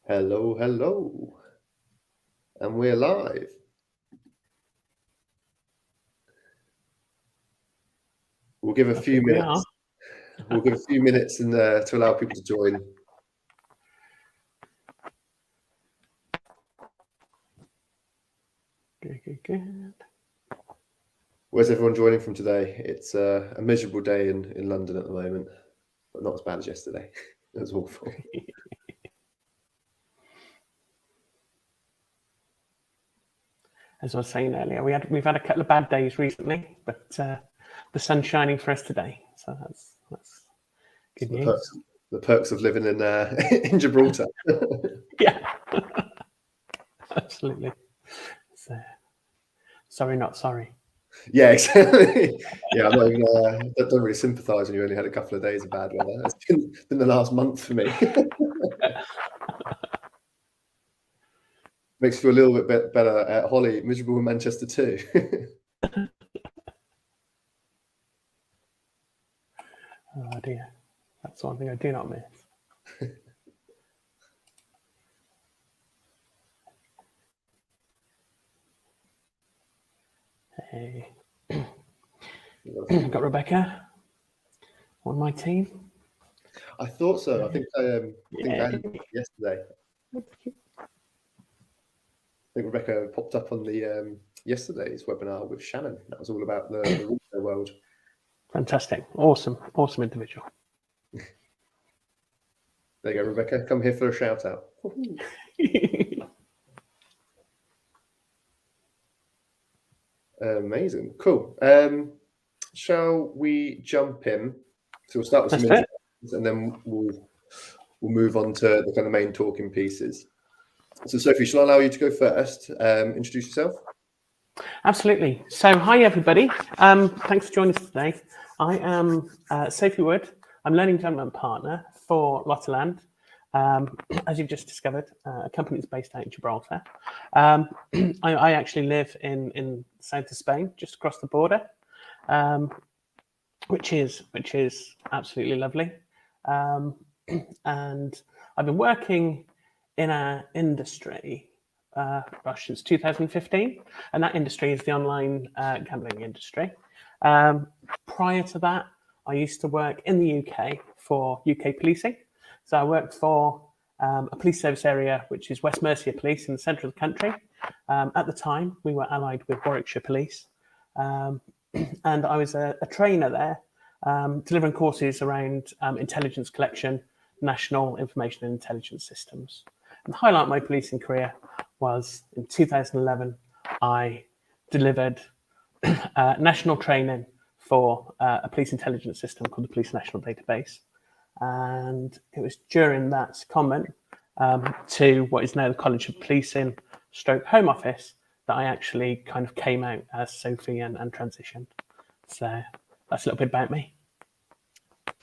Hello, hello. And we're live. We'll give a few minutes. We'll give a few minutes to allow people to join. Good. Where's everyone joining from today? It's a miserable day in London at the moment, but not as bad as yesterday. It was awful. As I was saying earlier, we've had a couple of bad days recently, but the sun's shining for us today, so that's good news. The perks of living in Gibraltar. Yeah, absolutely. So, sorry, not sorry. Yeah, exactly. Yeah, I'm not even. Don't really sympathise when you only had a couple of days of bad weather. It's been the last month for me. Makes you feel a little bit better. Holly, miserable in Manchester too. Oh dear, that's one thing I do not miss. Hey, got Rebecca on my team. I thought so. I think I had it yesterday. I think Rebecca popped up on the yesterday's webinar with Shannon. That was all about the retail world. Fantastic, awesome individual. There you go, Rebecca. Come here for a shout out. Amazing, cool. Shall we jump in? So we'll start with some introductions, and then we'll move on to the kind of main talking pieces. So Sophie, shall I allow you to go first? Introduce yourself. Absolutely. So hi everybody. Thanks for joining us today. I am Sophie Wood. I'm Learning Development Partner for Lottoland. As you've just discovered, a company that's based out in Gibraltar. I actually live in the south of Spain, just across the border, which is absolutely lovely. And I've been working in our industry since 2015, and that industry is the online gambling industry. Prior to that, I used to work in the UK for UK policing. So I worked for a police service area, which is West Mercia Police in the centre of the country. At the time, we were allied with Warwickshire Police. And I was a trainer there, delivering courses around intelligence collection, national information and intelligence systems. And the highlight of my policing career was in 2011, I delivered national training for a police intelligence system called the Police National Database. And it was during that secondment to what is now the College of Policing / Home Office that I actually kind of came out as Sophie and transitioned. So that's a little bit about me.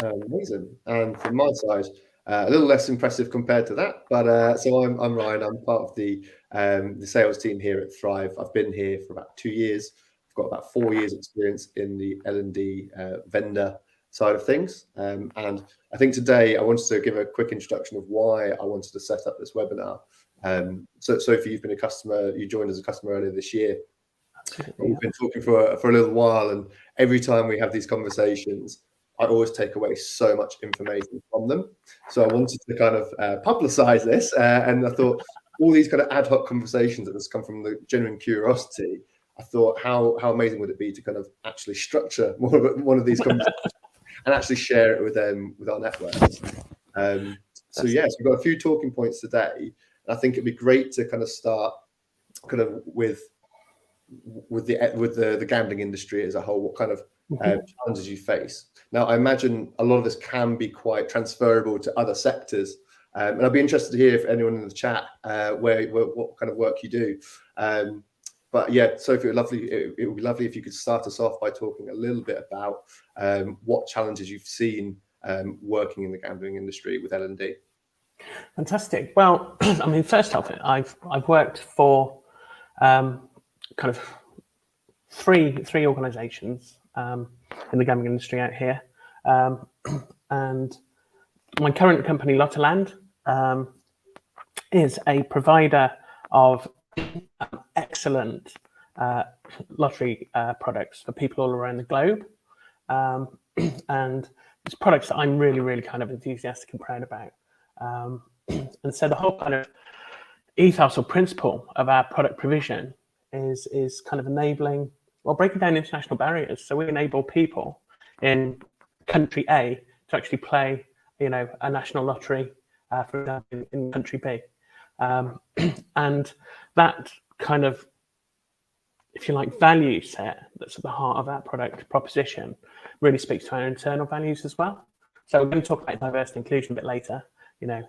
Amazing. And from my side, a little less impressive compared to that, but so I'm Ryan. I'm part of the sales team here at Thrive. I've been here for about 2 years. I've got about 4 years experience in the L&D vendor side of things. And I think today I wanted to give a quick introduction of why I wanted to set up this webinar. So Sophie, you've been a customer, you joined as a customer earlier this year. Absolutely. We've been talking for a little while, and every time we have these conversations, I always take away so much information from them. So I wanted to kind of publicize this, and I thought all these kind of ad hoc conversations that has come from the genuine curiosity, I thought how amazing would it be to kind of actually structure one of these conversations and actually share it with our networks. So yes, we've got a few talking points today. And I think it'd be great to kind of start kind of with the gambling industry as a whole. What kind of challenges you face? Now, I imagine a lot of this can be quite transferable to other sectors, and I'd be interested to hear if anyone in the chat what kind of work you do. But yeah, Sophie, it would be lovely if you could start us off by talking a little bit about what challenges you've seen working in the gambling industry with L&D. Fantastic. Well, I mean, first off, I've worked for kind of three organisations in the gambling industry out here, and my current company, Lottoland, is a provider of excellent lottery products for people all around the globe. And it's products that I'm really kind of enthusiastic and proud about. And so the whole kind of ethos or principle of our product provision is kind of enabling, well, breaking down international barriers. So we enable people in country A to actually play, a national lottery, for example, in country B. And that kind of, if you like, value set that's at the heart of our product proposition really speaks to our internal values as well. So we're going to talk about diversity and inclusion a bit later,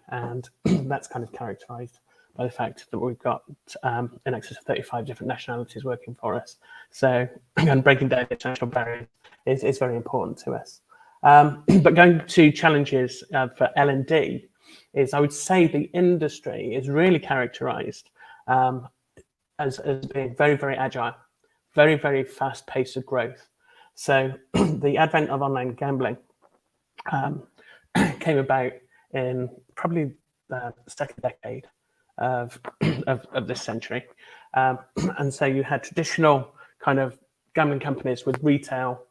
and that's kind of characterized by the fact that we've got in excess of 35 different nationalities working for us. So and breaking down international barriers is very important to us. But going to challenges for L&D is, I would say the industry is really characterized as being very agile, very fast pace of growth. So the advent of online gambling came about in probably the second decade of this century. And so you had traditional kind of gambling companies with retail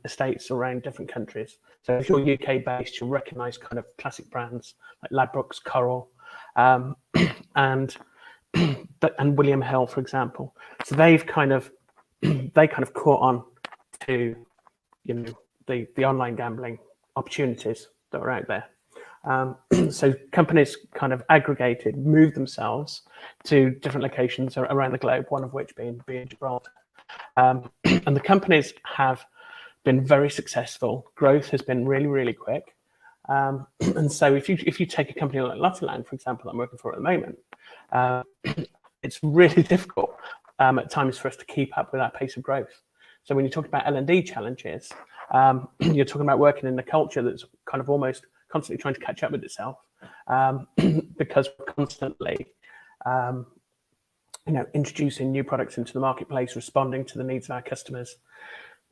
estates around different countries. So if you're UK based, you'll recognize kind of classic brands like Ladbrokes, Coral, and William Hill, for example. So they kind of caught on to the online gambling opportunities that are out there. So companies kind of aggregated, moved themselves to different locations around the globe, one of which being Gibraltar. And the companies have been very successful. Growth has been really quick. And so if you take a company like Lottoland, for example, that I'm working for at the moment, it's really difficult at times for us to keep up with that pace of growth. So when you talk about L&D challenges, you're talking about working in a culture that's kind of almost constantly trying to catch up with itself, because we're constantly introducing new products into the marketplace, responding to the needs of our customers.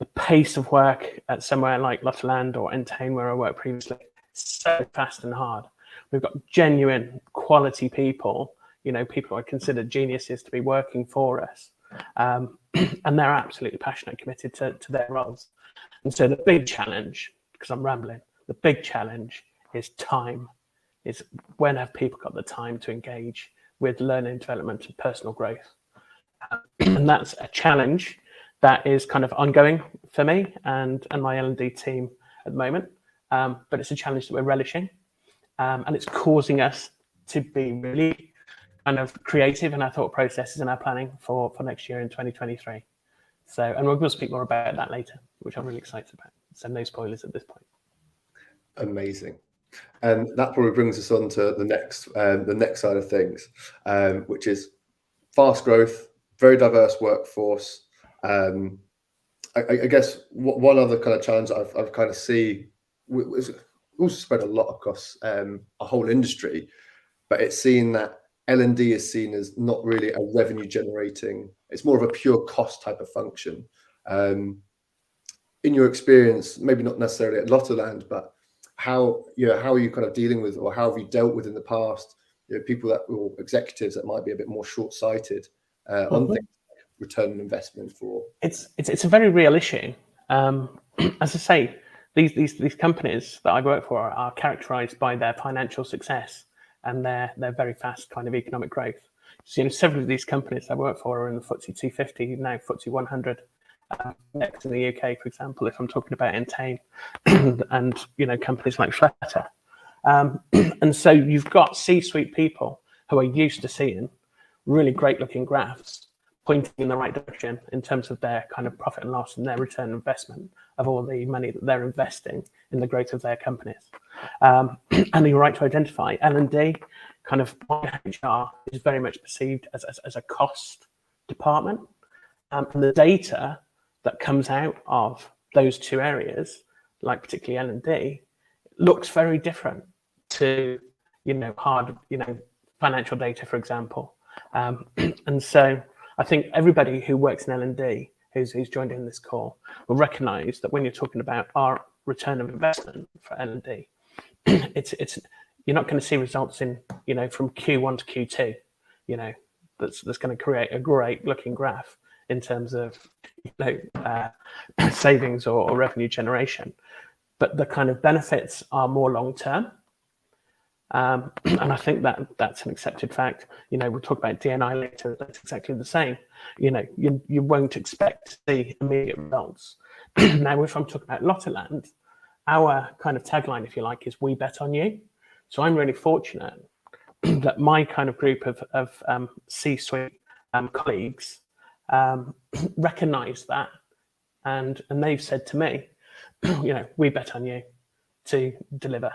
The pace of work at somewhere like Lottoland or Entain, where I worked previously, is so fast and hard. We've got genuine quality people, people I consider geniuses to be working for us. And they're absolutely passionate and committed to their roles. And so the big challenge, because I'm rambling, the big challenge is time. Is when have people got the time to engage with learning, development, and personal growth? And that's a challenge that is kind of ongoing for me and my L&D team at the moment. But it's a challenge that we're relishing. And it's causing us to be really kind of creative in our thought processes and our planning for next year in 2023. So, and we're going to speak more about that later, which I'm really excited about. So no spoilers at this point. Amazing. And that probably brings us on to the next side of things, which is fast growth, very diverse workforce. I guess one other kind of challenge I've kind of see was also spread a lot across a whole industry, but it's seen that L&D is seen as not really a revenue generating, it's more of a pure cost type of function. In your experience, maybe not necessarily at Lottoland, but how are you kind of dealing with, or how have you dealt with in the past, people or executives that might be a bit more short-sighted on things like return on investment for? It's a very real issue. As I say, these companies that I work for are characterized by their financial success and their very fast kind of economic growth. So several of these companies I work for are in the FTSE 250, now FTSE 100. Next in the UK, for example, if I'm talking about Entain and companies like Flutter. And so you've got C-suite people who are used to seeing really great looking graphs pointing in the right direction in terms of their kind of profit and loss and their return on investment of all the money that they're investing in the growth of their companies. And you're right to identify L&D kind of HR is very much perceived as a cost department. And the data that comes out of those two areas, like particularly L&D, looks very different to hard financial data, for example. And so I think everybody who works in L&D who's joined in this call will recognise that when you're talking about our return of investment for L&D, it's you're not going to see results in, from Q1 to Q2, that's going to create a great looking graph in terms of, savings or revenue generation. But the kind of benefits are more long term. And I think that's an accepted fact. We'll talk about DNI later. That's exactly the same. You won't expect to see immediate results. Now, if I'm talking about Lottoland, our kind of tagline, if you like, is "We bet on you." So I'm really fortunate that my kind of group of C-suite colleagues recognise that, and they've said to me, "We bet on you to deliver."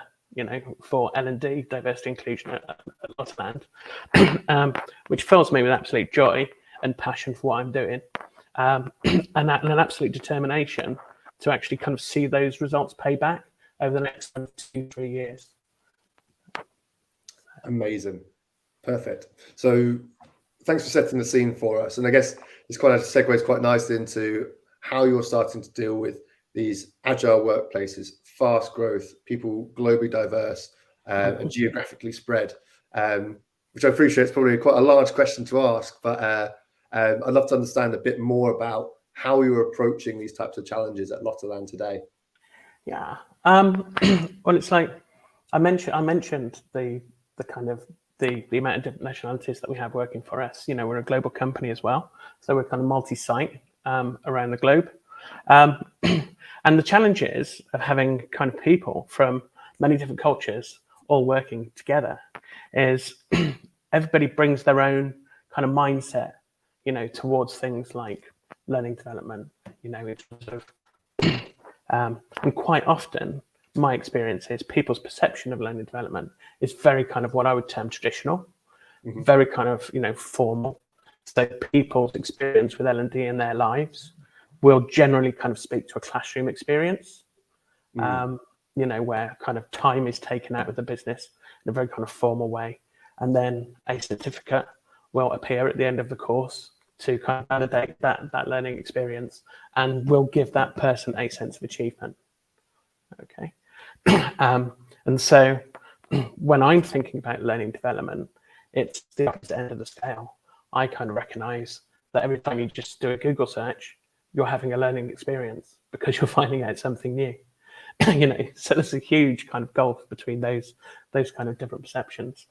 For L&D, diversity inclusion at Lottoland, which fills me with absolute joy and passion for what I'm doing, and an absolute determination to actually kind of see those results pay back over the next 2-3 years. Amazing. Perfect. So thanks for setting the scene for us. And I guess this kind of segues quite nicely into how you're starting to deal with these agile workplaces, fast growth, people globally diverse and geographically spread, which I appreciate is probably quite a large question to ask, but I'd love to understand a bit more about how you're approaching these types of challenges at Lottoland today. Yeah. Well, it's like I mentioned the kind of the amount of different nationalities that we have working for us. We're a global company as well, so we're kind of multi-site around the globe. And the challenges of having kind of people from many different cultures all working together is everybody brings their own kind of mindset, towards things like learning development, in terms of, and quite often my experience is people's perception of learning development is very kind of what I would term traditional, very kind of, formal. So people's experience with L&D in their lives will generally kind of speak to a classroom experience, where kind of time is taken out of the business in a very kind of formal way. And then a certificate will appear at the end of the course to kind of validate that learning experience and will give that person a sense of achievement. Okay. And so when I'm thinking about learning development, it's the opposite end of the scale. I kind of recognize that every time you just do a Google search, you're having a learning experience because you're finding out something new. So there's a huge kind of gulf between those kind of different perceptions.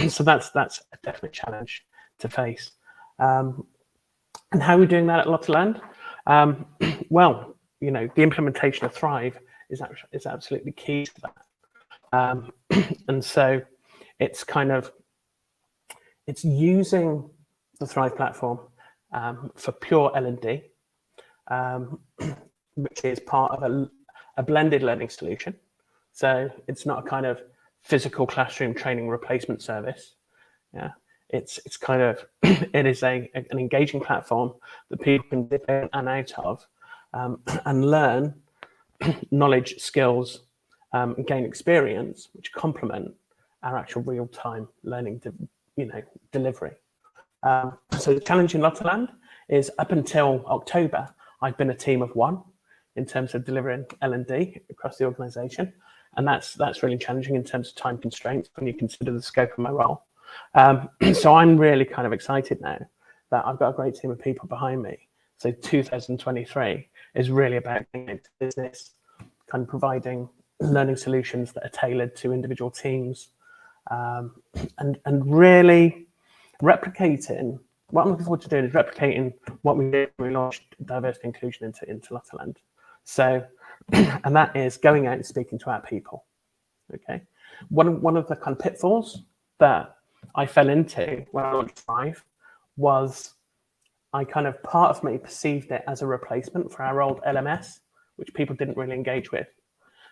So that's a definite challenge to face. And how are we doing that at Lottoland? Well, the implementation of Thrive is absolutely key to that. And so it's using the Thrive platform for pure L&D, which is part of a blended learning solution. So it's not a kind of physical classroom training replacement service. Yeah, it's kind of it is an engaging platform that people can dip in and out of and learn knowledge, skills, and gain experience, which complement our actual real-time learning, delivery. So the challenge in Lottoland is up until October, I've been a team of one in terms of delivering L&D across the organisation, and that's really challenging in terms of time constraints when you consider the scope of my role. So I'm really kind of excited now that I've got a great team of people behind me. So 2023 is really about getting into business, kind of providing learning solutions that are tailored to individual teams, and really replicating. What I'm looking forward to doing is replicating what we did when we launched diversity inclusion into Lottoland. So, and that is going out and speaking to our people. Okay, one of the kind of pitfalls that I fell into when I launched Thrive was part of me perceived it as a replacement for our old LMS, which people didn't really engage with.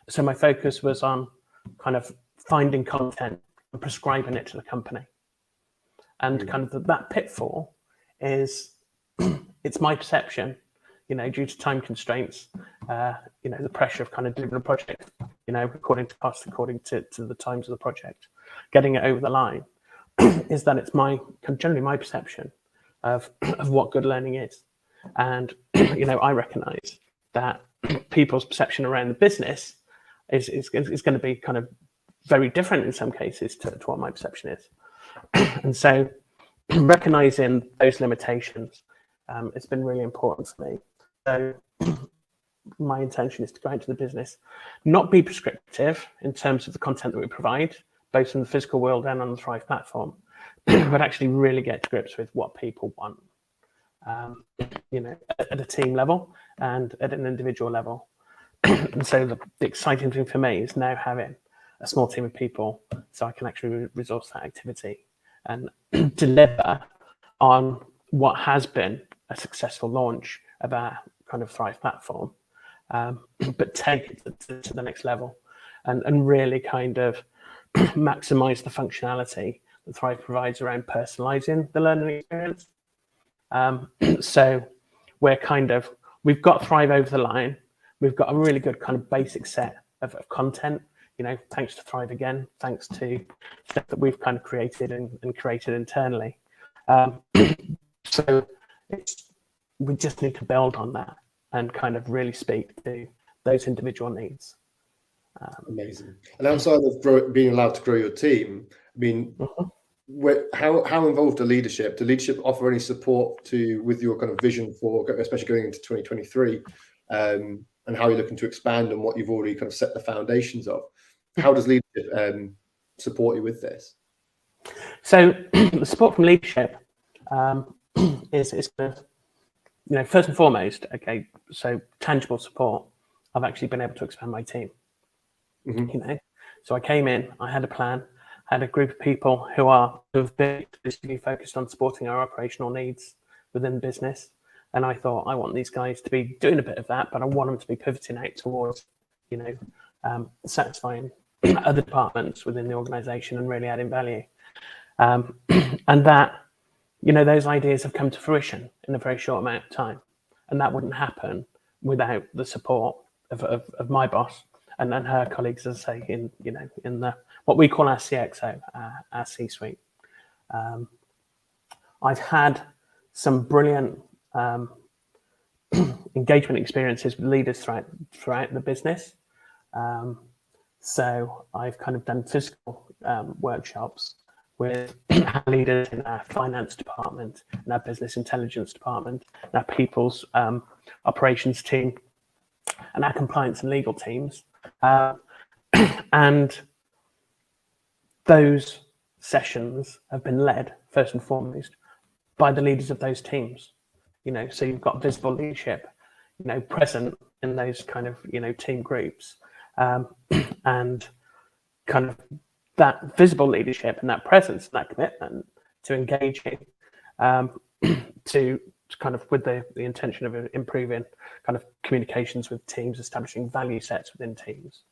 So my focus was on kind of finding content and prescribing it to the company. And kind of that pitfall is, it's my perception, due to time constraints, the pressure of kind of delivering a project, according to cost, according to the times of the project, getting it over the line, is that it's generally my perception of what good learning is. And, I recognize that people's perception around the business is going to be kind of very different in some cases to what my perception is. And so recognizing those limitations, it's been really important for me. So my intention is to go into the business, not be prescriptive in terms of the content that we provide, both in the physical world and on the Thrive platform, but actually really get to grips with what people want, at a team level and at an individual level. And so the exciting thing for me is now having a small team of people so I can actually resource that activity and deliver on what has been a successful launch of our kind of Thrive platform, but take it to the next level and really kind of maximize the functionality that Thrive provides around personalizing the learning experience. So we've got Thrive over the line. We've got a really good kind of basic set of content, thanks to Thrive again, thanks to stuff that we've kind of created and created internally. So we just need to build on that and kind of really speak to those individual needs. Amazing. And outside of being allowed to grow your team, I mean, how involved are leadership? Do leadership offer any support with your kind of vision for, especially going into 2023, and how you're looking to expand on what you've already kind of set the foundations of? How does leadership support you with this? So the support from leadership is kind of, first and foremost, okay, so tangible support. I've actually been able to expand my team. So I came in, I had a plan, had a group of people who have been exclusively focused on supporting our operational needs within the business. And I thought, I want these guys to be doing a bit of that, but I want them to be pivoting out towards, satisfying other departments within the organization and really adding value. And that, those ideas have come to fruition in a very short amount of time. And that wouldn't happen without the support of my boss and then her colleagues, as I say, in the what we call our CXO, our C-suite. I've had some brilliant engagement experiences with leaders throughout the business. So I've kind of done physical workshops with our leaders in our finance department, in our business intelligence department, and our people's operations team, and our compliance and legal teams. And those sessions have been led, first and foremost, by the leaders of those teams. So you've got visible leadership, present in those kind of, team groups. And kind of that visible leadership and that presence and that commitment to engaging, to kind of with the intention of improving kind of communications with teams, establishing value sets within teams.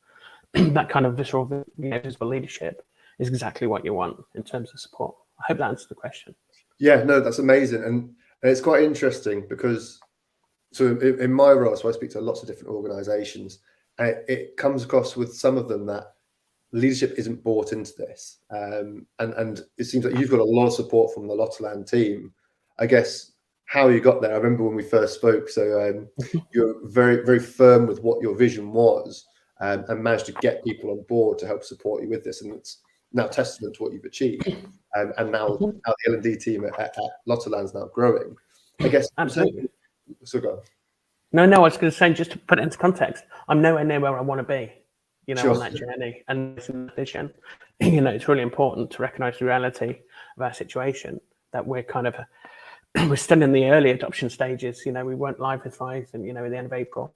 That kind of visceral, visible leadership is exactly what you want in terms of support. I hope that answers the question. Yeah, no, that's amazing. And it's quite interesting because, so in my role, so I speak to lots of different organizations, and it comes across with some of them that leadership isn't bought into this. And it seems like you've got a lot of support from the Lottoland team. I guess how you got there, I remember when we first spoke, so you're very, very firm with what your vision was, and managed to get people on board to help support you with this. And it's now testament to what you've achieved. And now the L&D team at Lottoland is now growing. I guess. Absolutely. So go on. No, I was going to say, just to put it into context, I'm nowhere near where I want to be, Sure. on that journey and vision. It's really important to recognize the reality of our situation, that we're kind of, we're still in the early adoption stages. We weren't live with Thrive and, at the end of April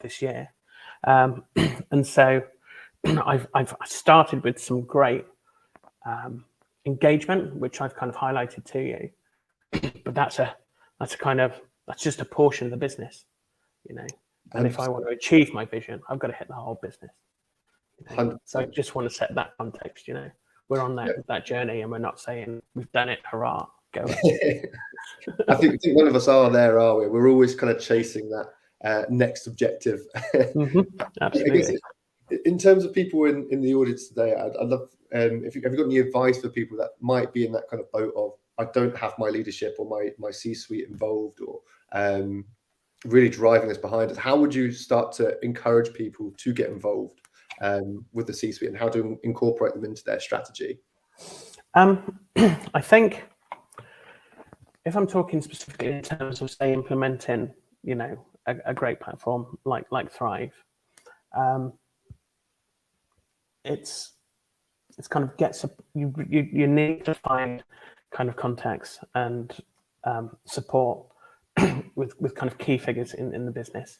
this year. And so I've started with some great engagement, which I've kind of highlighted to you, but that's just a portion of the business, and if I want to achieve my vision, I've got to hit the whole business. So I just want to set that context, we're on that journey, and we're not saying we've done it, hurrah, go. I think none of us are there, are we? We're always kind of chasing that next objective. Absolutely. In terms of people in the audience today, I'd love if you've got any advice for people that might be in that kind of boat of, I don't have my leadership or my C-suite involved, or really driving us behind us. How would you start to encourage people to get involved with the C-suite and how to incorporate them into their strategy? I think if I'm talking specifically in terms of, say, implementing, a great platform like Thrive, it's kind of you need to find kind of context and support with kind of key figures in the business.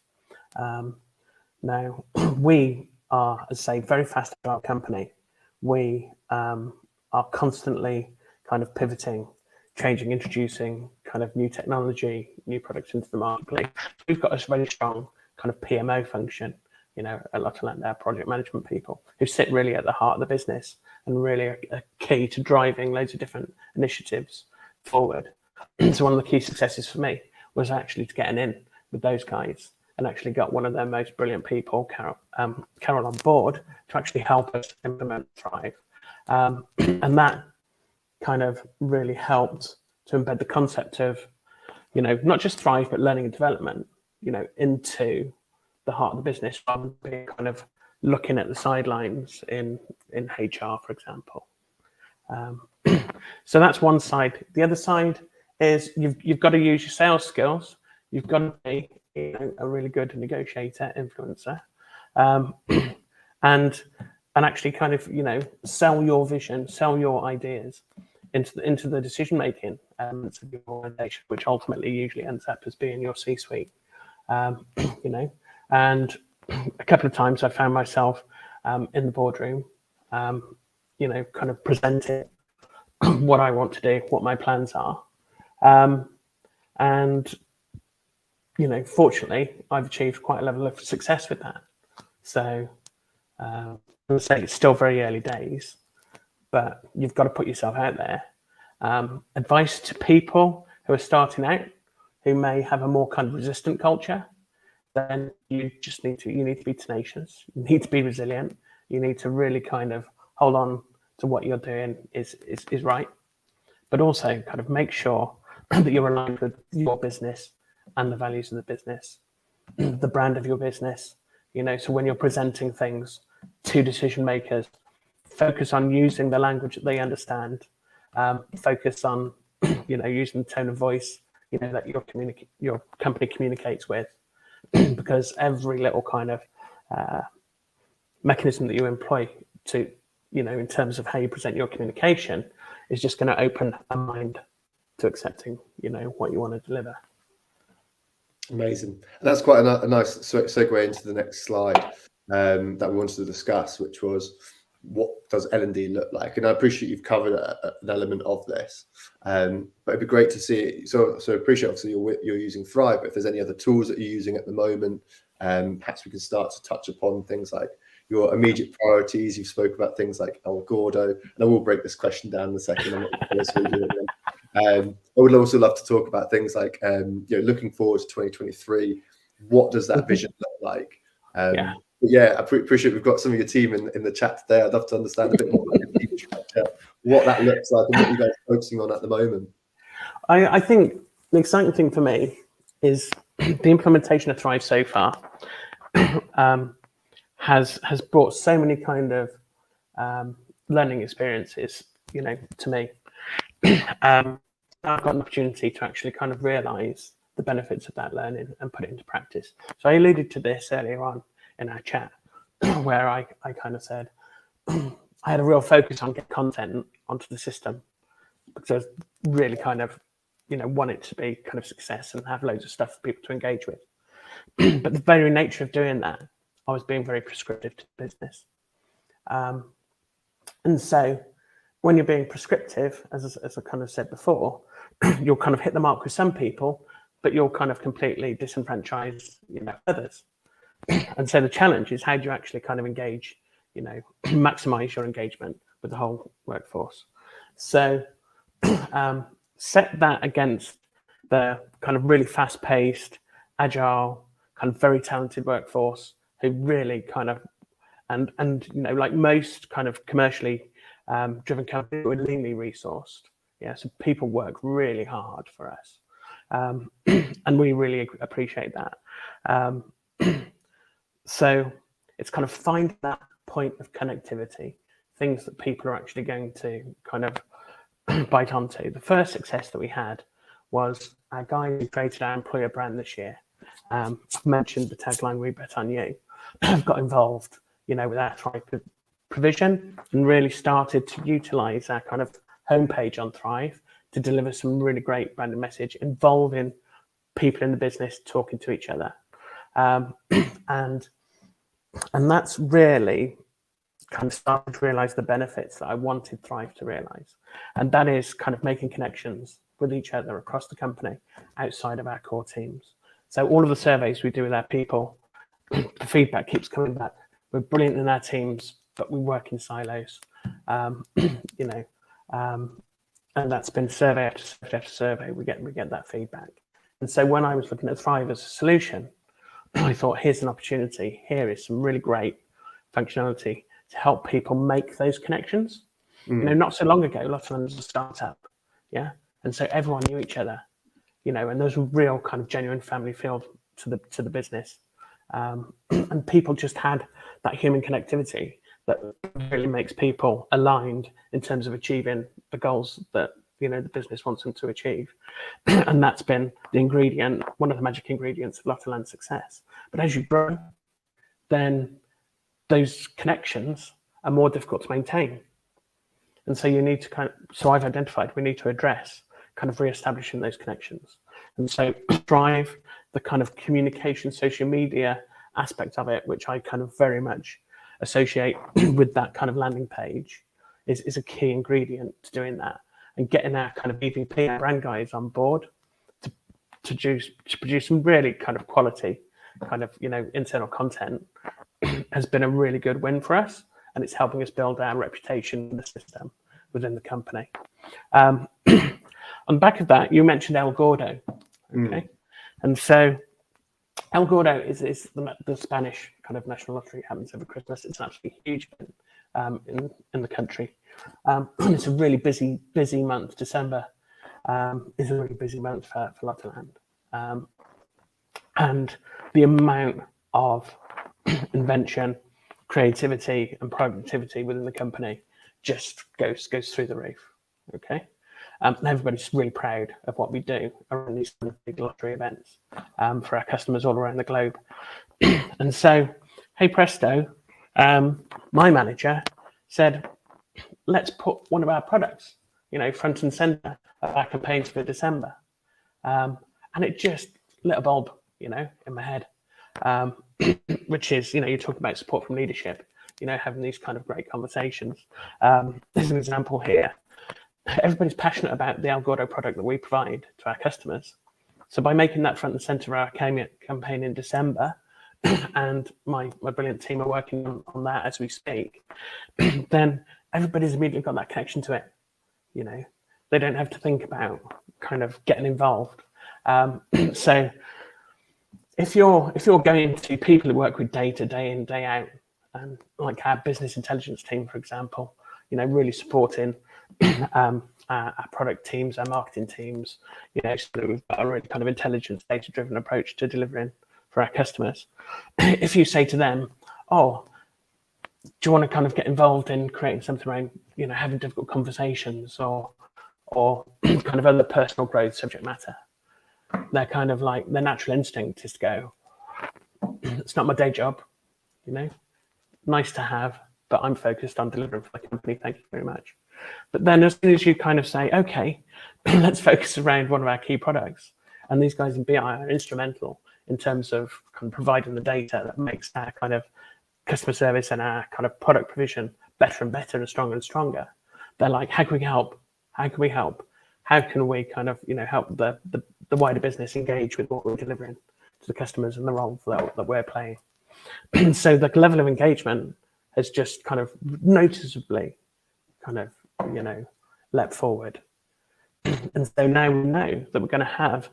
Now, we are, as I say, very fast agile company. We are constantly kind of pivoting, changing, introducing kind of new technology, new products into the marketplace. We've got a very strong kind of PMO function, at Lottoland, our project management people who sit really at the heart of the business and really are key to driving loads of different initiatives forward. So one of the key successes for me was actually to getting in with those guys and actually got one of their most brilliant people, Carol, on board to actually help us implement Thrive. And that kind of really helped to embed the concept of, not just Thrive, but learning and development, into the heart of the business, rather than being kind of looking at the sidelines in HR, for example. So that's one side. The other side is you've got to use your sales skills. You've got to be a really good negotiator, influencer, and actually kind of sell your vision, sell your ideas into the decision making elements of your organization, which ultimately usually ends up as being your C-suite. And a couple of times I found myself in the boardroom, kind of presenting what I want to do, what my plans are. And, fortunately, I've achieved quite a level of success with that. So I would say it's still very early days, but you've got to put yourself out there. Advice to people who are starting out, who may have a more kind of resistant culture, then you need to be tenacious. You need to be resilient. You need to really kind of hold on to what you're doing is right, but also kind of make sure that you're aligned with your business and the values of the business, the brand of your business. So when you're presenting things to decision makers, focus on using the language that they understand. Focus on, using the tone of voice, that your company communicates with, because every little kind of mechanism that you employ to, in terms of how you present your communication is just going to open a mind to accepting, what you want to deliver. Amazing. And that's quite a nice segue into the next slide that we wanted to discuss, which was, what does L&D look like? And I appreciate you've covered an element of this, but it'd be great to see it. So appreciate, obviously, you're using Thrive, but if there's any other tools that you're using at the moment, perhaps we can start to touch upon things like your immediate priorities. You've spoke about things like El Gordo, and I will break this question down in a second. I'm not going to I would also love to talk about things like, looking forward to 2023. What does that vision look like? I appreciate we've got some of your team in the chat today. I'd love to understand a bit more about your team structure, what that looks like, and what you guys are focusing on at the moment. I think the exciting thing for me is the implementation of Thrive so far has brought so many kind of learning experiences, to me. I've got an opportunity to actually kind of realize the benefits of that learning and put it into practice. So I alluded to this earlier on in our chat, where I kind of said I had a real focus on getting content onto the system, because I was really kind of, want it to be kind of success and have loads of stuff for people to engage with. But the very nature of doing that, I was being very prescriptive to the business. And so when you're being prescriptive, as I kind of said before, you'll kind of hit the mark with some people, but you'll kind of completely disenfranchise, others. And so the challenge is, how do you actually kind of engage, maximize your engagement with the whole workforce? So set that against the kind of really fast-paced, agile, kind of very talented workforce who really kind of, and like most kind of commercially driven companies, we're leanly resourced. So people work really hard for us, and we really appreciate that. So it's kind of finding that point of connectivity, things that people are actually going to kind of bite onto. The first success that we had was our guy who created our employer brand this year. I've mentioned the tagline, "We Bet on You." I've got involved, with our Thrive provision and really started to utilize our kind of homepage on Thrive to deliver some really great branded message involving people in the business talking to each other. And that's really kind of started to realize the benefits that I wanted Thrive to realize. And that is kind of making connections with each other across the company outside of our core teams. So all of the surveys we do with our people, the feedback keeps coming back. We're brilliant in our teams, but we work in silos, and that's been survey after survey. We get that feedback. And so when I was looking at Thrive as a solution, I thought, here's an opportunity. Here is some really great functionality to help people make those connections. Not so long ago, Lottoland was a startup, and so everyone knew each other, and there's a real kind of genuine family feel to the business, and people just had that human connectivity that really makes people aligned in terms of achieving the goals that the business wants them to achieve. And that's been the ingredient, one of the magic ingredients of Lottoland's success. But as you grow, then those connections are more difficult to maintain. And so you need to so I've identified we need to address kind of re-establishing those connections. And so Thrive, the kind of communication, social media aspect of it, which I kind of very much associate with that kind of landing page, is a key ingredient to doing that. And getting our kind of EVP and brand guys on board to produce some really kind of quality kind of internal content has been a really good win for us, and it's helping us build our reputation in the system within the company. On the back of that, you mentioned El Gordo, okay? And so El Gordo is the Spanish kind of national lottery. It happens over Christmas. It's an absolutely huge event in the country. It's a really busy month. December is a really busy month for Lottoland. And the amount of invention, creativity, and productivity within the company just goes through the roof. Okay, and everybody's really proud of what we do around these kind of big lottery events for our customers all around the globe. And so, hey presto, my manager said, let's put one of our products, front and center of our campaigns for December. And it just lit a bulb, in my head, which is, you're talking about support from leadership, having these kind of great conversations. There's an example here. Everybody's passionate about the El Gordo product that we provide to our customers. So by making that front and center of our campaign in December, and my brilliant team are working on that as we speak, then everybody's immediately got that connection to it. They don't have to think about kind of getting involved. So if you're going to people who work with data day in, day out, and like our business intelligence team, for example, really supporting our product teams, our marketing teams, so that we've got a really kind of intelligence, data-driven approach to delivering for our customers. If you say to them, oh, do you want to kind of get involved in creating something around, having difficult conversations or kind of other personal growth subject matter? They're kind of like, their natural instinct is to go, it's not my day job, nice to have, but I'm focused on delivering for the company. Thank you very much. But then as soon as you kind of say, okay, let's focus around one of our key products, and these guys in BI are instrumental in terms of kind of providing the data that makes our kind of customer service and our kind of product provision better and better and stronger. They're like, how can we help? How can we help? How can we kind of, help the wider business engage with what we're delivering to the customers and the role that we're playing? So the level of engagement has just kind of noticeably kind of, leapt forward. And so now we know that we're going to have,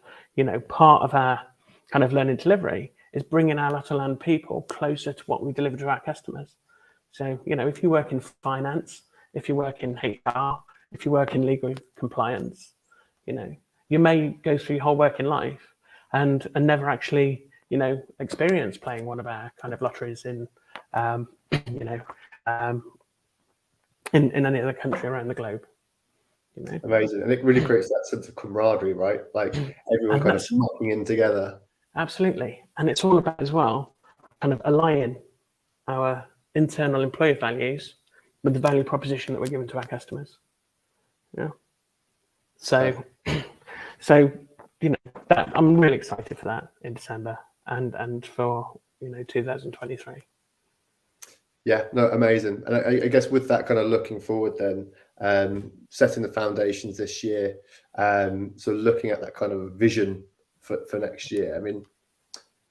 part of our kind of learning delivery is bringing our Lottoland people closer to what we deliver to our customers. So, if you work in finance, if you work in HR, if you work in legal compliance, you may go through your whole working life and never actually, experience playing one of our kind of lotteries in you know, in any other country around the globe. You know? Amazing. And it really creates that sense of camaraderie, right? Like everyone kind of mucking in together. Absolutely. And it's all about as well, kind of aligning our internal employee values with the value proposition that we're giving to our customers. Yeah. So, so, you know, that I'm really excited for that in December and for, 2023. Yeah, no, amazing. And I guess with that kind of looking forward then, setting the foundations this year, so looking at that kind of vision for next year. I mean,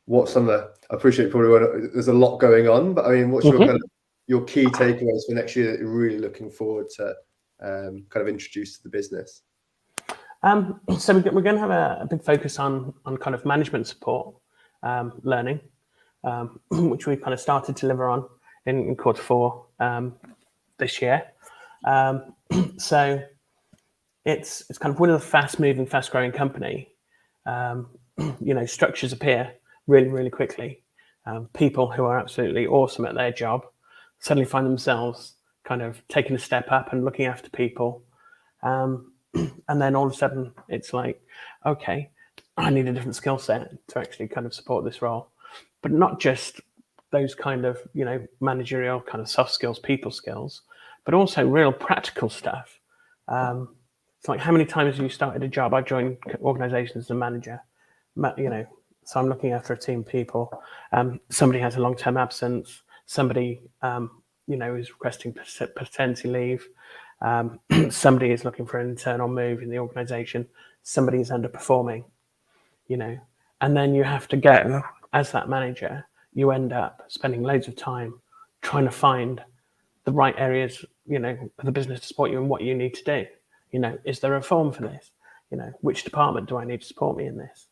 what's some of the, I appreciate probably there's a lot going on, but I mean, what's your kind of your key takeaways for next year that you're really looking forward to kind of introduce to the business? So we're going to have a big focus on kind of management support, learning, which we kind of started to deliver on in Q4 this year. So it's kind of with a fast-moving, fast-growing company. Structures appear really, really quickly. People who are absolutely awesome at their job suddenly find themselves kind of taking a step up and looking after people. And then all of a sudden it's like, okay, I need a different skill set to actually kind of support this role. But not just those kind of, managerial kind of soft skills, people skills, but also real practical stuff. It's like, how many times have you started a job? I've joined organizations as a manager, so I'm looking after a team of people. Somebody has a long-term absence. Somebody, is requesting paternity leave. Somebody is looking for an internal move in the organization. Somebody is underperforming, and then you have to go as that manager. You end up spending loads of time trying to find the right areas, of the business to support you and what you need to do. Is there a form for this? Which department do I need to support me in this?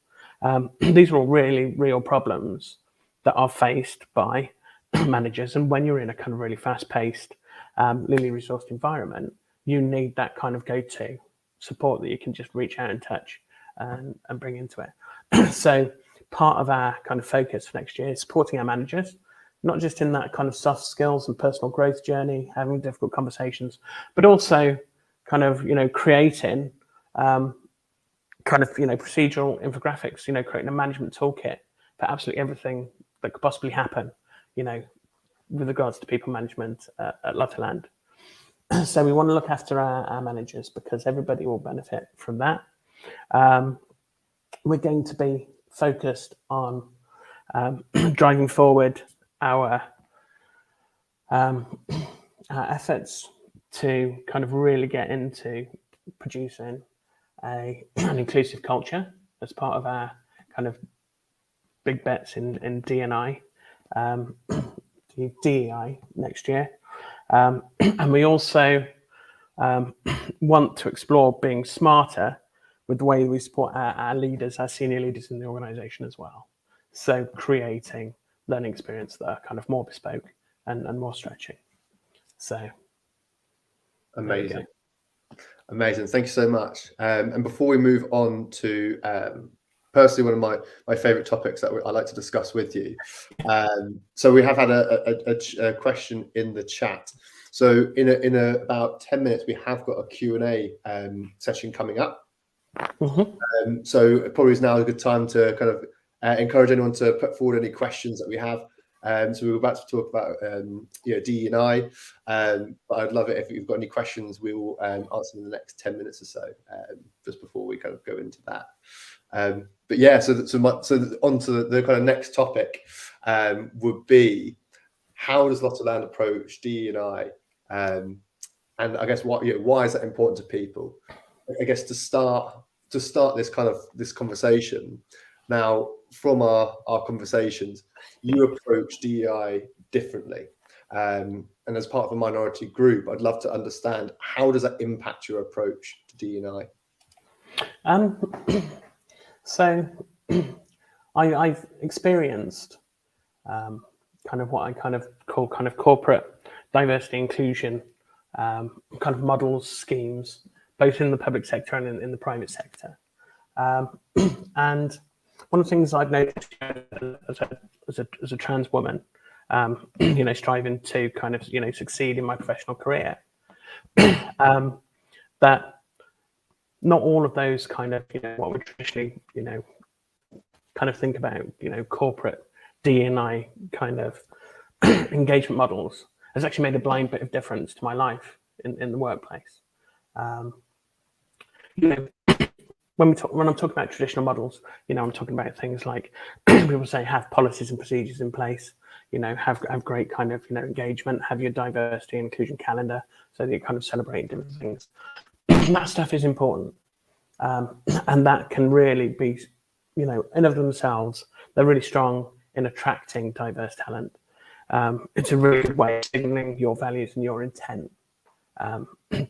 These are all really real problems that are faced by managers. And when you're in a kind of really fast-paced, leanly resourced environment, you need that kind of go-to support that you can just reach out and touch and bring into it. So part of our kind of focus for next year is supporting our managers, not just in that kind of soft skills and personal growth journey, having difficult conversations, but also kind of, creating procedural infographics, creating a management toolkit for absolutely everything that could possibly happen, with regards to people management at Lottoland. So we want to look after our managers because everybody will benefit from that. We're going to be focused on driving forward our efforts to kind of really get into producing an inclusive culture as part of our kind of big bets in D&I, DEI next year. And we also want to explore being smarter with the way we support our leaders, our senior leaders in the organization as well. So creating learning experience that are kind of more bespoke and more stretching. So amazing. Amazing. Thank you so much. And before we move on to personally one of my favorite topics that I like to discuss with you. So we have had a question in the chat. So in about 10 minutes, we have got a Q&A session coming up. So it probably is now a good time to kind of encourage anyone to put forward any questions that we have. So we were about to talk about DE&I, but I'd love it if you've got any questions. We will answer them in the next 10 minutes or so, just before we kind of go into that. But yeah, so on to the kind of next topic would be, how does Lottoland approach DE&I, and I guess why is that important to people? I guess to start this conversation. Now, from our conversations, you approach DEI differently, and as part of a minority group, I'd love to understand, how does that impact your approach to DEI? So I've experienced kind of what I kind of call kind of corporate diversity inclusion kind of models, schemes, both in the public sector and in the private sector. And one of the things I've noticed as a trans woman, striving to kind of, succeed in my professional career. That not all of those kind of, what we traditionally, kind of think about, corporate D&I kind of engagement models has actually made a blind bit of difference to my life in the workplace. When I'm talking about traditional models, I'm talking about things like people say have policies and procedures in place, have great kind of, engagement, have your diversity and inclusion calendar so that you're kind of celebrating different things. That stuff is important. And that can really be, in of themselves, they're really strong in attracting diverse talent. It's a really good way of signaling your values and your intent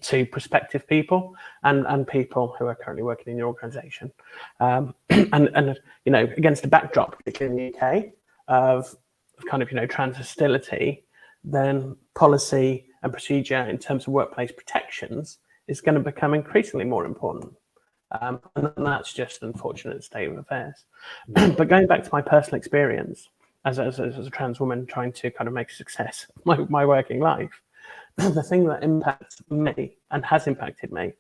to prospective people and people who are currently working in your organization. And against a backdrop, particularly in the UK, of kind of, trans hostility, then policy and procedure in terms of workplace protections is going to become increasingly more important. And that's just an unfortunate state of affairs. But going back to my personal experience as a trans woman trying to kind of make a success of my working life, the thing that impacts me and has impacted me,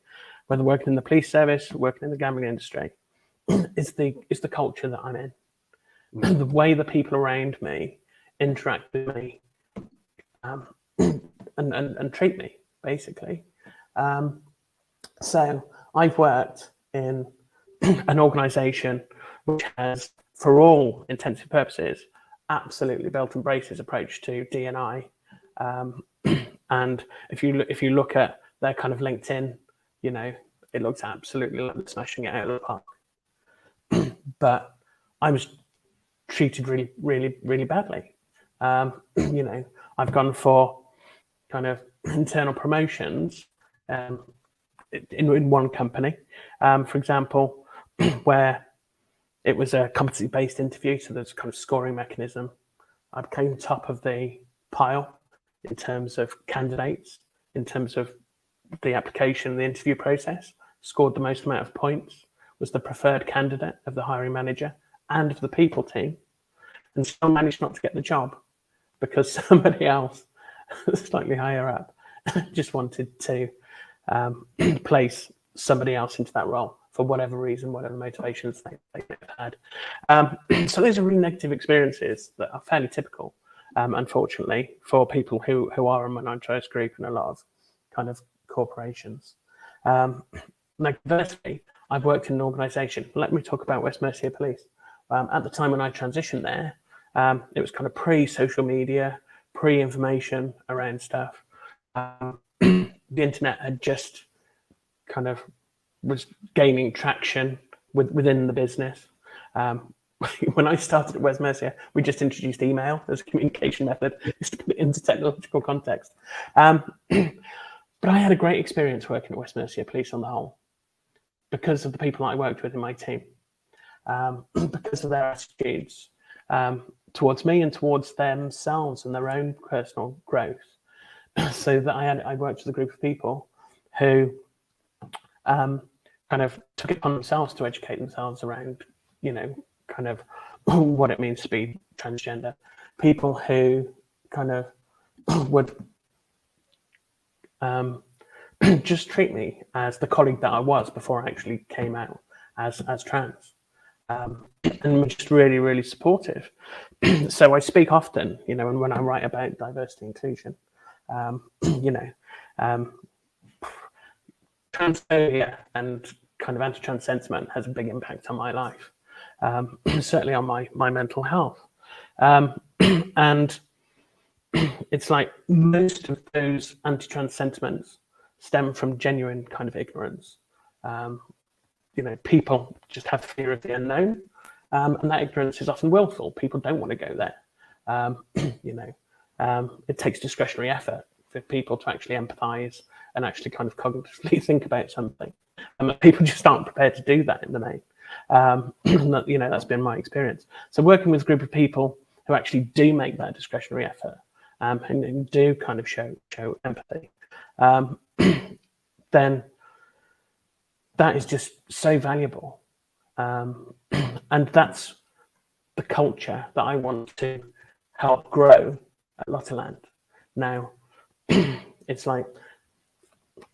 whether working in the police service, working in the gambling industry, is the culture that I'm in. The way the people around me interact with me and treat me, basically. So I've worked in an organisation which has, for all intents and purposes, absolutely belt and braces approach to D&I. And if you look at their kind of LinkedIn, it looks absolutely like they're smashing it out of the park. But I was treated really, really, really badly. I've gone for kind of internal promotions in one company, for example, where it was a competency-based interview, so there's a kind of scoring mechanism. I became top of the pile in terms of candidates, in terms of the application, the interview process, scored the most amount of points, was the preferred candidate of the hiring manager and of the people team, and still managed not to get the job because somebody else slightly higher up just wanted to place somebody else into that role for whatever reason, whatever motivations they had. So those are really negative experiences that are fairly typical, unfortunately, for people who are a minoritized group in a lot of kind of corporations. Conversely, I've worked in an organisation. Let me talk about West Mercia Police. At the time when I transitioned there, it was kind of pre-social media, pre-information around stuff. The internet had just kind of was gaining traction within the business. When I started at West Mercia, we just introduced email as a communication method, just to put it into technological context. But I had a great experience working at West Mercia Police on the whole, because of the people that I worked with in my team, because of their attitudes towards me and towards themselves and their own personal growth. So that I worked with a group of people who kind of took it upon themselves to educate themselves around, kind of what it means to be transgender. People who kind of would just treat me as the colleague that I was before I actually came out as trans. And were just really, really supportive. So I speak often, and when I write about diversity and inclusion, transphobia and kind of anti-trans sentiment has a big impact on my life, certainly on my mental health. And it's like most of those anti-trans sentiments stem from genuine kind of ignorance. People just have fear of the unknown, and that ignorance is often willful. People don't want to go there. It takes discretionary effort for people to actually empathize and actually kind of cognitively think about something. And people just aren't prepared to do that in the main. That's been my experience. So working with a group of people who actually do make that discretionary effort and do kind of show empathy, then that is just so valuable. And that's the culture that I want to help grow at Lottoland. Now, it's like,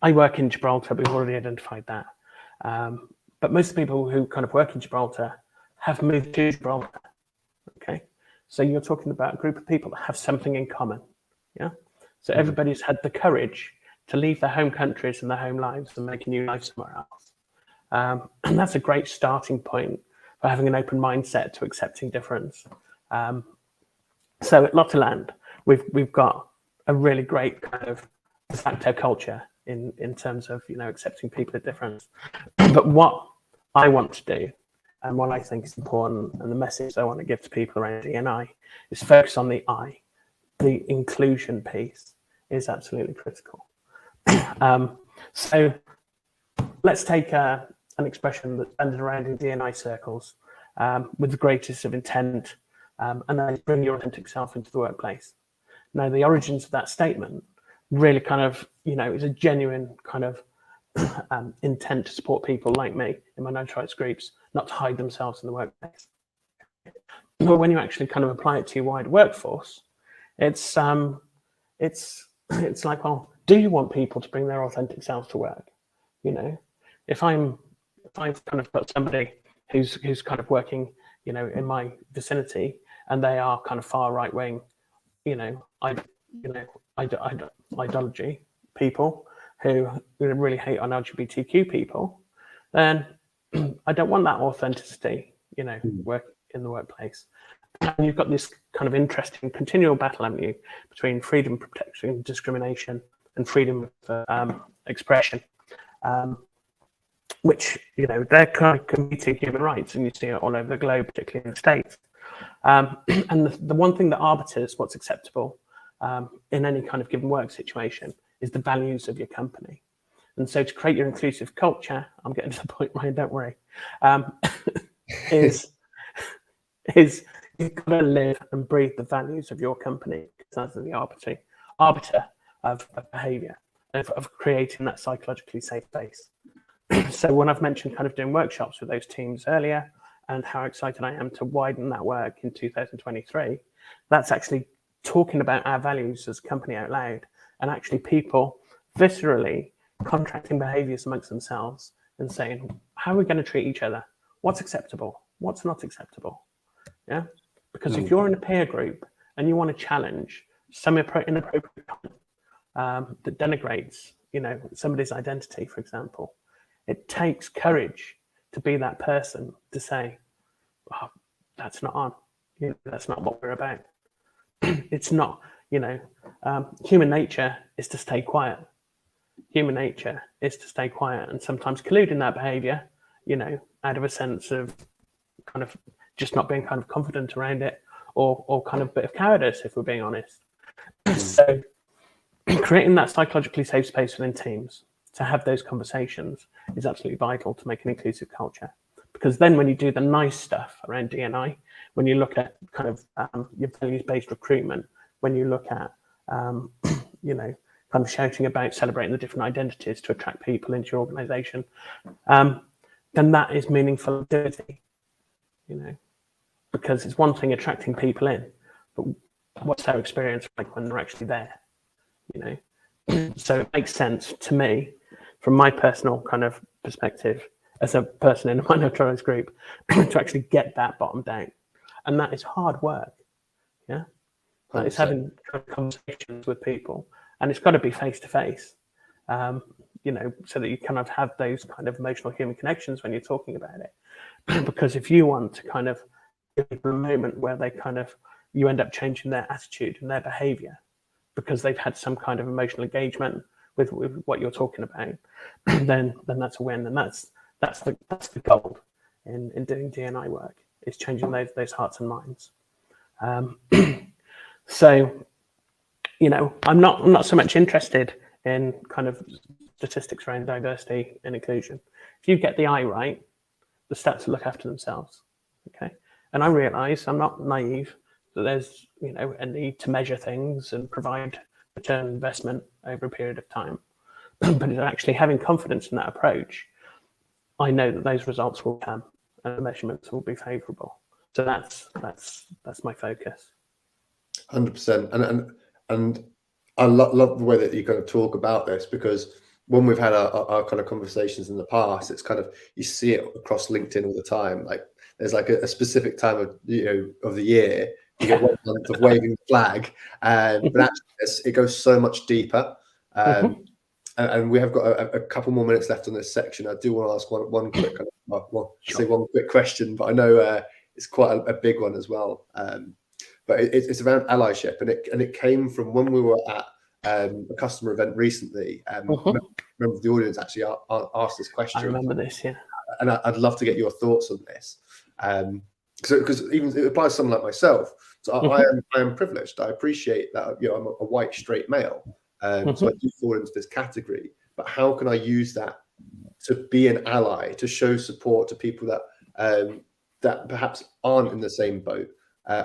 I work in Gibraltar, we've already identified that. But most people who kind of work in Gibraltar have moved to Gibraltar, okay? So you're talking about a group of people that have something in common, yeah? So everybody's had the courage to leave their home countries and their home lives and make a new life somewhere else. And that's a great starting point for having an open mindset to accepting difference. So at Lottoland, we've got a really great kind of de facto culture in terms of, you know, accepting people at difference. But what I want to do, and what I think is important, and the message I want to give to people around D&I, is focus on the I. The inclusion piece is absolutely critical. So let's take an expression that's banded around in D&I circles with the greatest of intent, and that is bring your authentic self into the workplace. Now, the origins of that statement really kind of, you know, is a genuine kind of intent to support people like me in minority rights groups, not to hide themselves in the workplace. But when you actually kind of apply it to your wider workforce, it's like, well, do you want people to bring their authentic selves to work? You know, if I've kind of got somebody who's kind of working, you know, in my vicinity, and they are kind of far right wing, you know, ideology people who really hate on LGBTQ people, then I don't want that authenticity, you know, work in the workplace. And you've got this kind of interesting continual battle, haven't you, between freedom, protection, discrimination, and freedom of expression, which, you know, they're kind of competing human rights, and you see it all over the globe, particularly in the States. And the one thing that arbiters what's acceptable in any kind of given work situation is the values of your company. And so to create your inclusive culture, I'm getting to the point, Ryan, don't worry, is you've got to live and breathe the values of your company. That's the arbiter of behaviour, of creating that psychologically safe space. So when I've mentioned kind of doing workshops with those teams earlier and how excited I am to widen that work in 2023, that's actually talking about our values as a company out loud, and actually people viscerally contracting behaviours amongst themselves and saying, how are we going to treat each other? What's acceptable? What's not acceptable? Yeah, because if you're in a peer group and you want to challenge some inappropriate comment that denigrates, you know, somebody's identity, for example, it takes courage to be that person to say, oh, that's not on. You know, that's not what we're about. It's not, you know, human nature is to stay quiet. Human nature is to stay quiet and sometimes collude in that behavior, you know, out of a sense of kind of just not being kind of confident around it, or kind of a bit of cowardice, if we're being honest. So creating that psychologically safe space within teams to have those conversations is absolutely vital to make an inclusive culture. Because then when you do the nice stuff around D&I, when you look at kind of your values-based recruitment, when you look at, you know, kind of shouting about celebrating the different identities to attract people into your organisation, then that is meaningful activity, you know, because it's one thing attracting people in, but what's their experience like when they're actually there, you know? So it makes sense to me, from my personal kind of perspective, as a person in a minority group, to actually get that bottom down. And that is hard work, yeah? It's having conversations with people, and it's got to be face-to-face, you know, so that you kind of have those kind of emotional human connections when you're talking about it. Because if you want to kind of give people a moment where they kind of, you end up changing their attitude and their behavior because they've had some kind of emotional engagement with what you're talking about, then that's a win. And that's the goal in doing D&I work, is changing those hearts and minds. So, you know, I'm not so much interested in kind of statistics around diversity and inclusion. If you get the I right, the stats will look after themselves. Okay, and I realise I'm not naive that there's, you know, a need to measure things and provide return on investment over a period of time. But actually having confidence in that approach, I know that those results will come and the measurements will be favourable. So that's my focus. 100%. And I love the way that you kind of talk about this, because when we've had our kind of conversations in the past, it's kind of, you see it across LinkedIn all the time. Like there's like a specific time of of the year, you get 1 month of waving the flag, but actually it goes so much deeper. And we have got a couple more minutes left on this section. I do want to ask one quick kind of, say one quick question, but I know it's quite a big one as well. But it's around allyship, and it came from when we were at a customer event recently. Remember the audience actually asked this question. I remember this, yeah. And I'd love to get your thoughts on this, because even it applies to someone like myself. So I am privileged. I appreciate that. I'm a white straight male, so I do fall into this category. But how can I use that to be an ally, to show support to people that that perhaps aren't in the same boat?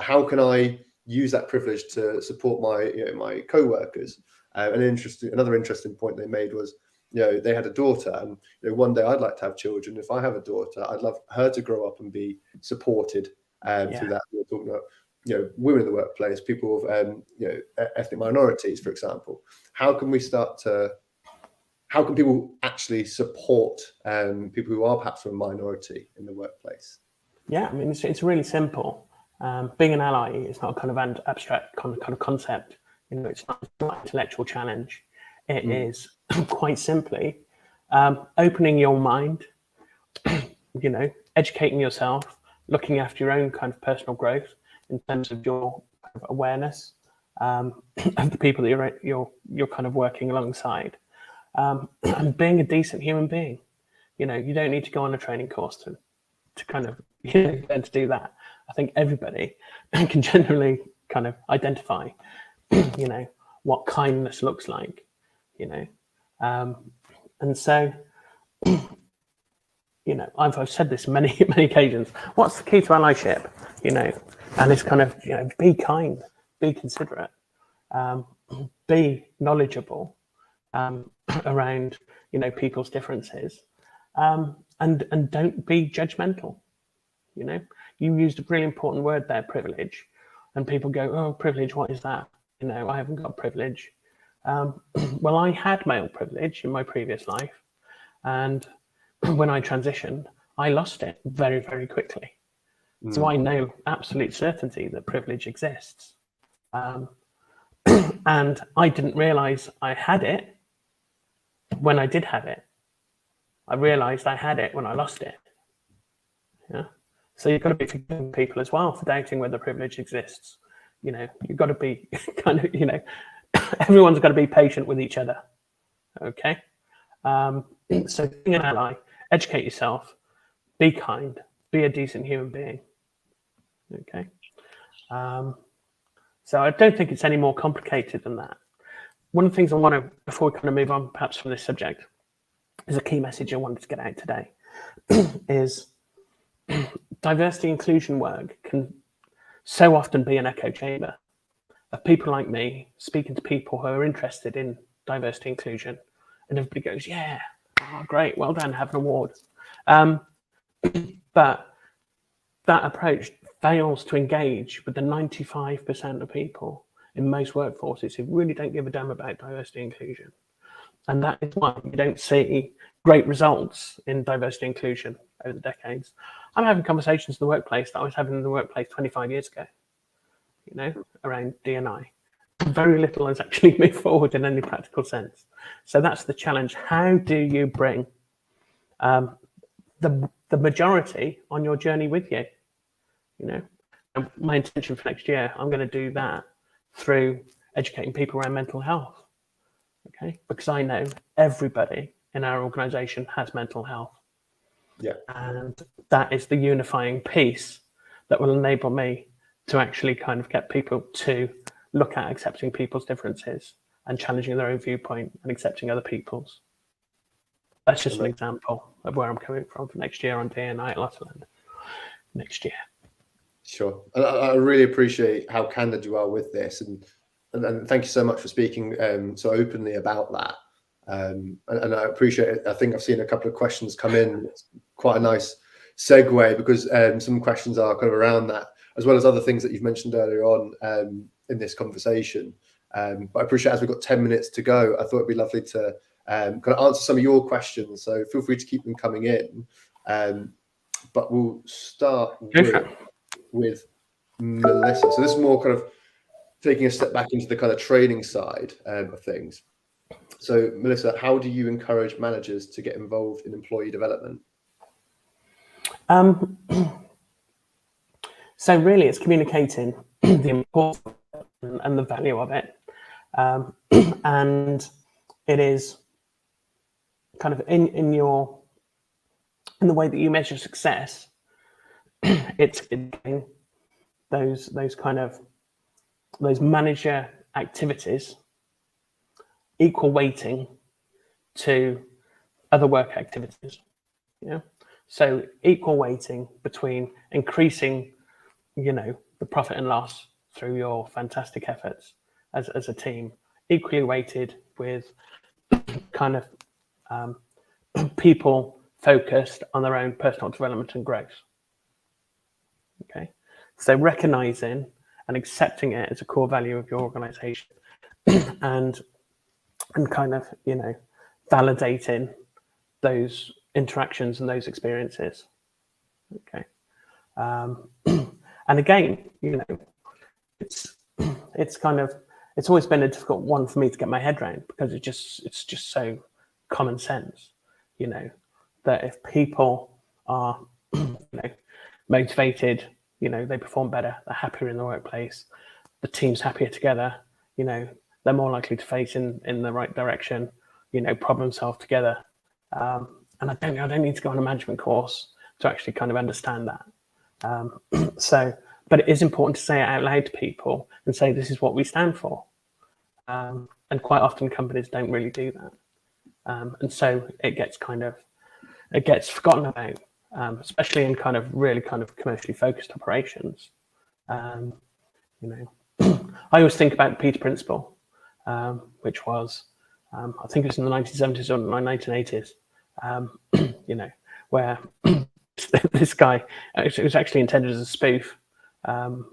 How can I use that privilege to support my my co-workers? Another interesting point they made was, they had a daughter, and one day I'd like to have children. If I have a daughter, I'd love her to grow up and be supported through that. We're talking about women in the workplace, people of ethnic minorities, for example. How can people actually support people who are perhaps from a minority in the workplace? Yeah, I mean, it's really simple. Being an ally is not a kind of abstract kind of concept. It's not an intellectual challenge. It is quite simply opening your mind, educating yourself, looking after your own kind of personal growth in terms of your kind of awareness of the people that you're kind of working alongside, and being a decent human being. You don't need to go on a training course to kind of learn to do that. I think everybody can generally kind of identify, what kindness looks like, and so, I've said this many occasions. What's the key to allyship? And it's kind of, be kind, be considerate, be knowledgeable around, people's differences, and don't be judgmental. You used a really important word there, privilege, and people go, "Oh, privilege, what is that?" I haven't got privilege. Well, I had male privilege in my previous life, and when I transitioned, I lost it very, very quickly. So I know absolute certainty that privilege exists, and I didn't realize I had it when I did have it. I realized I had it when I lost it. Yeah. So you've got to be forgiving people as well for doubting whether privilege exists. You've got to be kind of, everyone's got to be patient with each other. Okay. So being an ally, educate yourself, be kind, be a decent human being. Okay. So I don't think it's any more complicated than that. One of the things I want to, before we kind of move on perhaps from this subject, is a key message I wanted to get out today, is diversity inclusion work can so often be an echo chamber of people like me speaking to people who are interested in diversity inclusion, and everybody goes, "Yeah, oh, great, well done, have an award." But that approach fails to engage with the 95% of people in most workforces who really don't give a damn about diversity inclusion. And that is why you don't see great results in diversity inclusion over the decades. I'm having conversations in the workplace that I was having in the workplace 25 years ago, around D&I. Very little has actually moved forward in any practical sense. So that's the challenge. How do you bring the majority on your journey with you? And my intention for next year, I'm going to do that through educating people around mental health. Okay, because I know everybody in our organization has mental health. Yeah. And that is the unifying piece that will enable me to actually kind of get people to look at accepting people's differences and challenging their own viewpoint and accepting other people's. That's just an example of where I'm coming from for next year on D&I at Lottoland next year. Sure. I really appreciate how candid you are with this, and thank you so much for speaking so openly about that. And I appreciate it. I think I've seen a couple of questions come in. It's quite a nice segue, because some questions are kind of around that, as well as other things that you've mentioned earlier on, in this conversation. But I appreciate, as we've got 10 minutes to go, I thought it'd be lovely to kind of answer some of your questions. So feel free to keep them coming in. But we'll start with Melissa. So this is more kind of taking a step back into the kind of training side of things. So Melissa, how do you encourage managers to get involved in employee development? So really it's communicating the importance and the value of it. And it is kind of in the way that you measure success, it's getting those manager activities equal weighting to other work activities. Yeah. So equal weighting between increasing, the profit and loss through your fantastic efforts as a team, equally weighted with kind of people focused on their own personal development and growth. Okay, so recognizing and accepting it as a core value of your organization, and kind of validating those interactions and those experiences. Okay, and again, it's always been a difficult one for me to get my head around, because it's just so common sense, that if people are motivated, they perform better, they're happier in the workplace, the team's happier together, they're more likely to face in the right direction, problem solve together. And I don't need to go on a management course to actually kind of understand that. But it is important to say it out loud to people and say, this is what we stand for. And quite often companies don't really do that. And so it gets forgotten about, especially in kind of really kind of commercially focused operations. I always think about the Peter Principle, which was, I think it was in the 1970s or 1980s, where this guy, it was actually intended as a spoof, open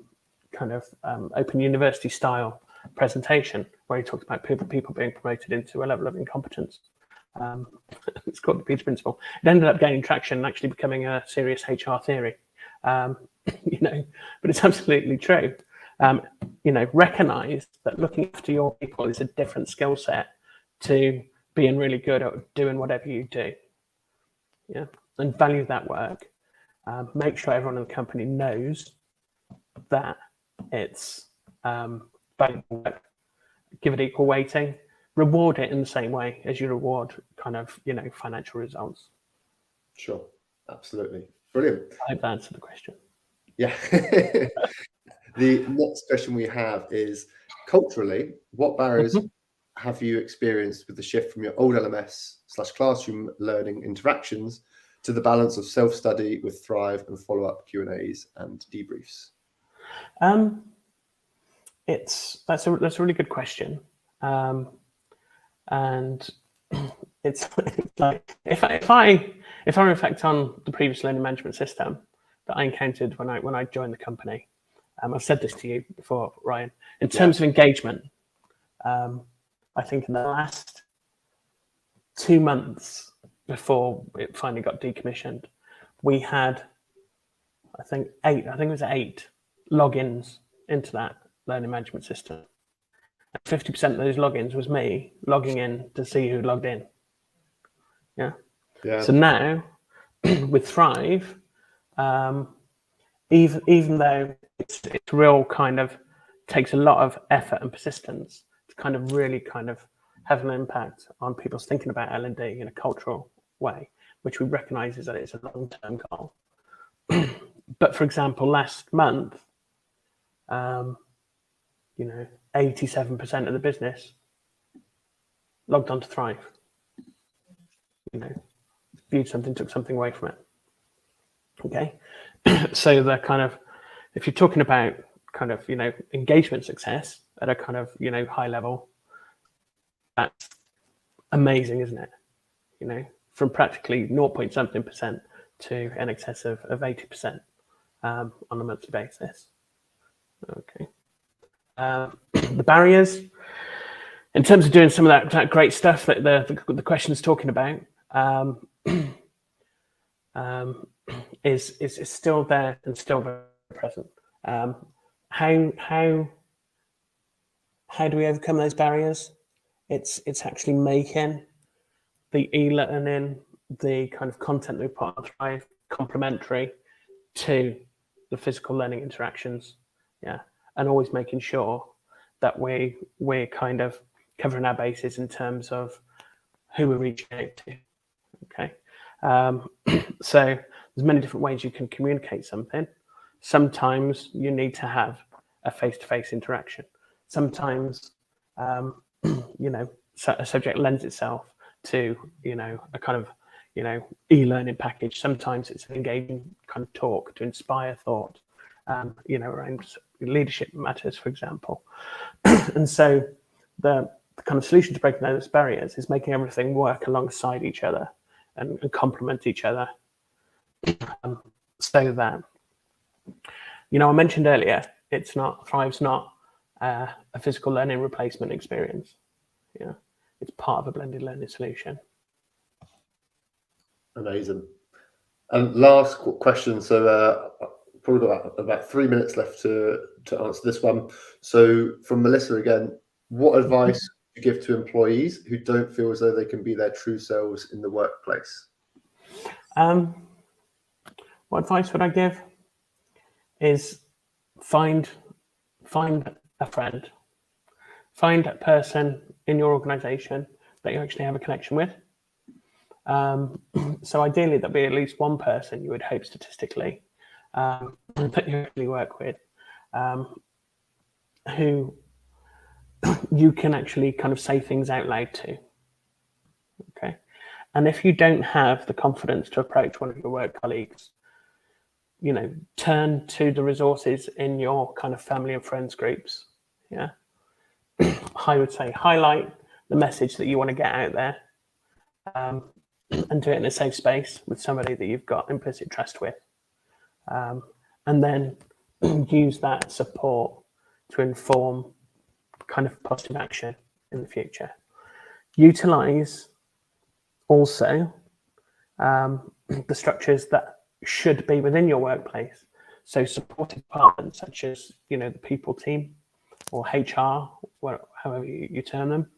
university style presentation, where he talked about people being promoted into a level of incompetence. It's called the Peter Principle. It ended up gaining traction and actually becoming a serious HR theory. But it's absolutely true. Recognize that looking after your people is a different skill set to being really good at doing whatever you do. Yeah, and value that work. Make sure everyone in the company knows that it's valuable work. Give it equal weighting. Reward it in the same way as you reward kind of financial results. Sure, absolutely, brilliant. I hope that answered the question. Yeah. The next question we have is, culturally, what barriers have you experienced with the shift from your old LMS/classroom learning interactions to the balance of self-study with Thrive and follow-up Q&As and debriefs? That's a really good question. And it's like if I reflect on the previous learning management system that I encountered when I joined the company, I've said this to you before, Ryan. In terms of engagement, I think in the last 2 months before it finally got decommissioned, we had, I think it was 8 logins into that learning management system. 50% of those logins was me logging in to see who logged in. Yeah. So now with Thrive, even though it's real kind of takes a lot of effort and persistence to kind of really kind of have an impact on people's thinking about L&D in a cultural way, which we recognize is that it's a long-term goal. But for example, last month, 87% of the business logged on to Thrive. Viewed something, took something away from it. Okay, so the kind of, if you're talking about kind of engagement success at a kind of high level, that's amazing, isn't it? From practically 0.something% to in excess of 80% on a monthly basis. Okay. The barriers, in terms of doing some of that great stuff that the question is talking about, is still there and still very present. How do we overcome those barriers? It's actually making the e-learning, the kind of content we put on Thrive, complementary to the physical learning interactions, and always making sure that we're kind of covering our bases in terms of who we're reaching out to. Okay, so there's many different ways you can communicate something. Sometimes you need to have a face-to-face interaction. Sometimes, a subject lends itself to, a kind of, e-learning package. Sometimes it's an engaging kind of talk to inspire thought, around leadership matters, for example. And so the kind of solution to breaking those barriers is making everything work alongside each other and complement each other. So that, I mentioned earlier, Thrive's not a physical learning replacement experience. It's part of a blended learning solution. Amazing. And last question. So probably got about 3 minutes left to answer this one. So from Melissa again, what advice do you give to employees who don't feel as though they can be their true selves in the workplace? What advice would I give is find a friend. Find a person in your organization that you actually have a connection with. So ideally, there'll be at least one person you would hope statistically that you actually work with, who you can actually kind of say things out loud to. Okay. And if you don't have the confidence to approach one of your work colleagues, turn to the resources in your kind of family and friends groups. Yeah. I would say highlight the message that you want to get out there, and do it in a safe space with somebody that you've got implicit trust with. And then use that support to inform kind of positive action in the future. Utilize also the structures that should be within your workplace. So supportive departments such as, the people team or HR, however you term them.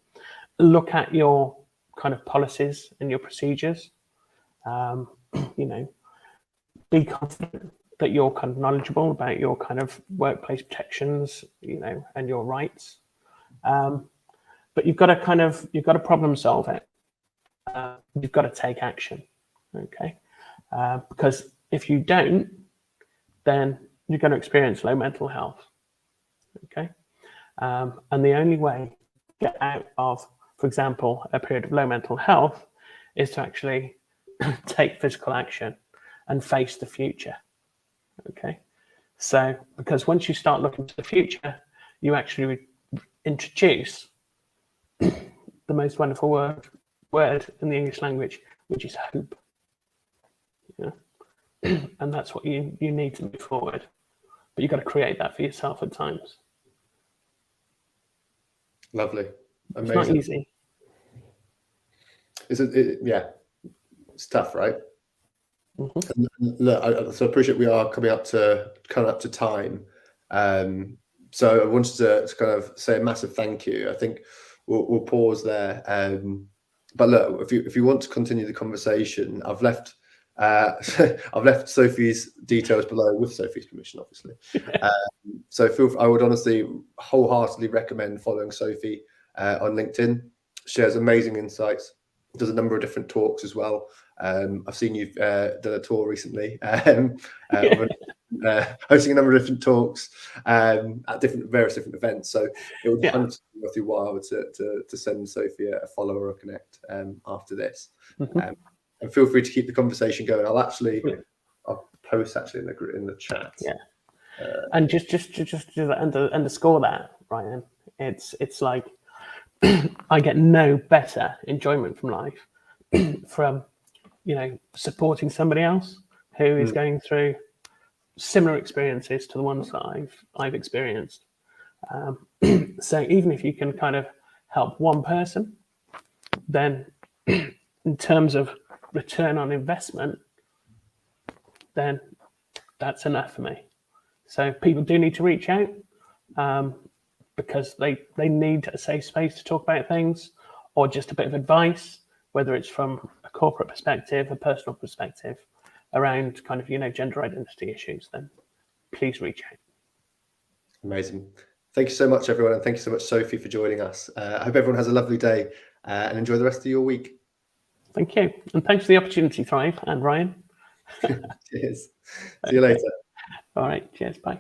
Look at your kind of policies and your procedures. Be confident that you're kind of knowledgeable about your kind of workplace protections, and your rights. But you've got to problem solve it. You've got to take action. Okay. Because if you don't, then you're going to experience low mental health. Okay. And the only way to get out of, for example, a period of low mental health is to actually take physical action and face the future. Okay. So, because once you start looking to the future, you actually introduce the most wonderful word in the English language, which is hope. And that's what you need to move forward. But you've got to create that for yourself at times. Lovely. Amazing. It's not easy. It's tough, right? Mm-hmm. And look, so I appreciate we are coming up to time. So I wanted to kind of say a massive thank you. I think we'll pause there. But look, if you want to continue the conversation, I've left Sophie's details below with Sophie's permission, obviously. So I would honestly wholeheartedly recommend following Sophie on LinkedIn. Shares amazing insights. Does a number of different talks as well. I've seen you've done a tour recently, hosting a number of different talks at various different events. So it would be 100% worth your while to send Sophie a follow or a connect after this. Mm-hmm. And feel free to keep the conversation going. I'll post in the chat. Yeah. And just to underscore that, Ryan, it's like I get no better enjoyment from life from supporting somebody else who is going through similar experiences to the ones that I've experienced, So even if you can kind of help one person, then in terms of return on investment, then that's enough for me. So people do need to reach out because they need a safe space to talk about things, or just a bit of advice, whether it's from a corporate perspective, a personal perspective, around kind of, gender identity issues, then please reach out. Amazing. Thank you so much, everyone. And thank you so much, Sophie, for joining us. I hope everyone has a lovely day and enjoy the rest of your week. Thank you. And thanks for the opportunity, Thrive, and Ryan. Cheers. See you later. All right. Cheers. Bye.